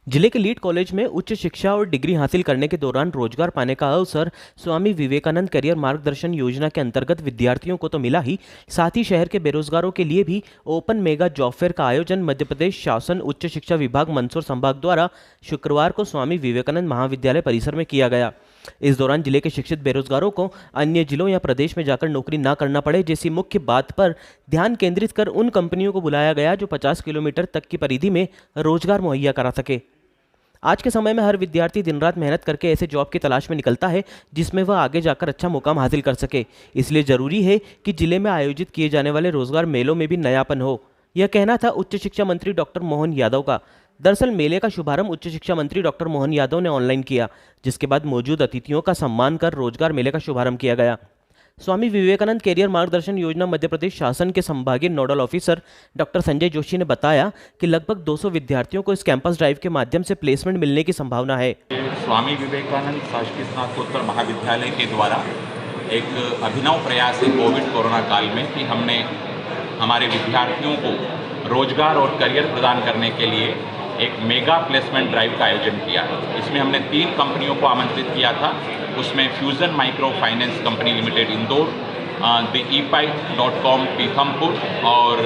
जिले के lead college में उच्च शिक्षा और डिग्री हासिल करने के दौरान रोजगार पाने का अवसर स्वामी विवेकानंद करियर मार्गदर्शन योजना के अंतर्गत विद्यार्थियों को तो मिला ही, साथ ही शहर के बेरोजगारों के लिए भी ओपन मेगा जॉब फेयर का आयोजन मध्य प्रदेश शासन उच्च शिक्षा विभाग मंदसौर संभाग द्वारा शुक्रवार को स्वामी विवेकानंद महाविद्यालय परिसर में किया गया। इस दौरान जिले के शिक्षित बेरोजगारों को अन्य जिलों या प्रदेश में जाकर नौकरी ना करना पड़े जैसी मुख्य बात पर ध्यान केंद्रित कर उन कंपनियों को बुलाया गया जो 50 किलोमीटर तक की परिधि में रोजगार मुहैया करा सके। आज के समय में हर विद्यार्थी दिन रात मेहनत करके ऐसे जॉब की तलाश में निकलता है जिसमें वह आगे जाकर अच्छा मुकाम हासिल कर सके। इसलिए जरूरी है कि जिले में आयोजित किए जाने वाले रोजगार मेलों में भी नयापन हो। यह कहना था उच्च शिक्षा मंत्री डॉक्टर मोहन यादव का। दरअसल मेले का शुभारंभ उच्च शिक्षा मंत्री डॉक्टर मोहन यादव ने ऑनलाइन किया, जिसके बाद मौजूद अतिथियों का सम्मान कर रोजगार मेले का शुभारंभ किया गया। स्वामी विवेकानंद कैरियर मार्गदर्शन योजना मध्य प्रदेश शासन के संभागीय nodal officer doctor Sanjay Joshi ने बताया कि लगभग 200 विद्यार्थियों को इस कैंपस ड्राइव के माध्यम से प्लेसमेंट मिलने की संभावना है। स्वामी विवेकानंद शासकीय स्नातकोत्तर महाविद्यालय के द्वारा एक अभिनव प्रयास है कोविड कोरोना काल में कि हमने हमारे विद्यार्थियों को रोजगार और करियर प्रदान करने के लिए एक मेगा प्लेसमेंट ड्राइव का आयोजन किया है। इसमें हमने 3 कंपनियों को आमंत्रित किया था। उसमें fusion micro finance company limited Indore, theepi.com Pithampur और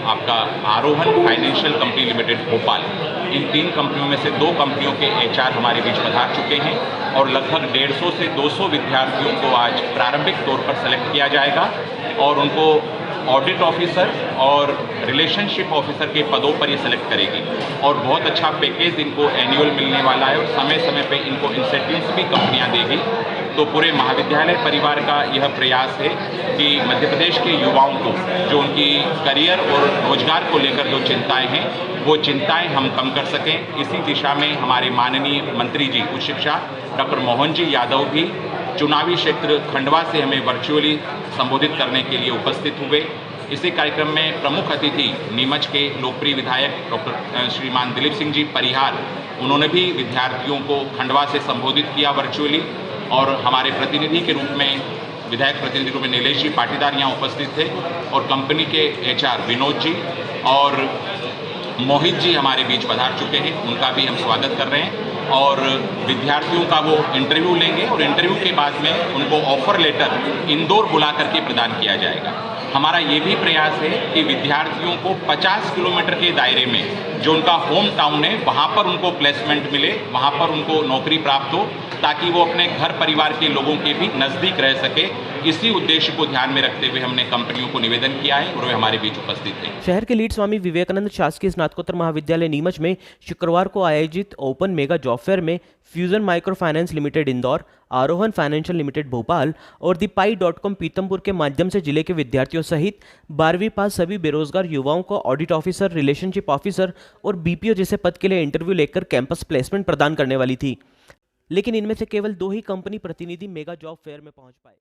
आपका आरोहन फाइनेंशियल कंपनी लिमिटेड भोपाल। इन 3 कंपनियों में से 2 कंपनियों के एचआर हमारे बीच पधार चुके हैं और लगभग 150 से 200 विद्यार्थियों को आज प्रारंभिक तौर पर सेलेक्ट किया जाएगा और उनको ऑडिट ऑफिसर और रिलेशनशिप ऑफिसर के पदों पर ये सेलेक्ट करेगी और बहुत अच्छा पैकेज इनको एनुअल मिलने वाला है और समय समय पे इनको इंसेंटिव्स भी कंपनियां देगी। तो पूरे महाविद्यालय परिवार का यह प्रयास है कि मध्य प्रदेश के युवाओं को जो उनकी करियर और रोजगार को लेकर जो चिंताएं हैं वो चिंताएं हम कम कर सकें। इसी दिशा में हमारे माननीय मंत्री जी उच्च शिक्षा डॉक्टर मोहन जी यादव भी चुनावी क्षेत्र खंडवा से हमें वर्चुअली संबोधित करने के लिए उपस्थित हुए। इसी कार्यक्रम में प्रमुख अतिथि नीमच के लोकप्रिय विधायक डॉक्टर श्रीमान दिलीप सिंह जी परिहार, उन्होंने भी विद्यार्थियों को खंडवा से संबोधित किया वर्चुअली और हमारे प्रतिनिधि के रूप में विधायक प्रतिनिधि रूप में नीलेश जी पाटीदार यहाँ उपस्थित थे और कंपनी के एचआर विनोद जी और मोहित जी हमारे बीच पधार चुके हैं। उनका भी हम स्वागत कर रहे हैं और विद्यार्थियों का वो इंटरव्यू लेंगे और इंटरव्यू के बाद में उनको ऑफर लेटर इंदौर बुला करके प्रदान किया जाएगा। हमारा ये भी प्रयास है कि विद्यार्थियों को 50 किलोमीटर के दायरे में जो उनका होम टाउन है वहाँ पर उनको प्लेसमेंट मिले, वहाँ पर उनको नौकरी प्राप्त हो ताकि वो अपने घर परिवार के लोगों के भी नज़दीक रह सके। इसी उद्देश्य को ध्यान में रखते हुए हमने कंपनियों को निवेदन किया है और वे हमारे बीच उपस्थित हैं। शहर के लीड स्वामी विवेकानंद शासकीय स्नातकोत्तर महाविद्यालय नीमच में शुक्रवार को आयोजित ओपन मेगा जॉब फेयर में fusion micro finance limited Indore, Aarohan financial limited Bhopal और theepi.com पीथमपुर के माध्यम से जिले के विद्यार्थियों सहित 12वीं पास सभी बेरोजगार युवाओं को ऑडिट ऑफिसर, रिलेशनशिप ऑफिसर और बीपीओ जैसे पद के लिए इंटरव्यू लेकर कैंपस प्लेसमेंट प्रदान करने वाली थी। लेकिन इनमें से केवल 2 ही कंपनी प्रतिनिधि मेगा जॉब फेयर में पहुंच पाए।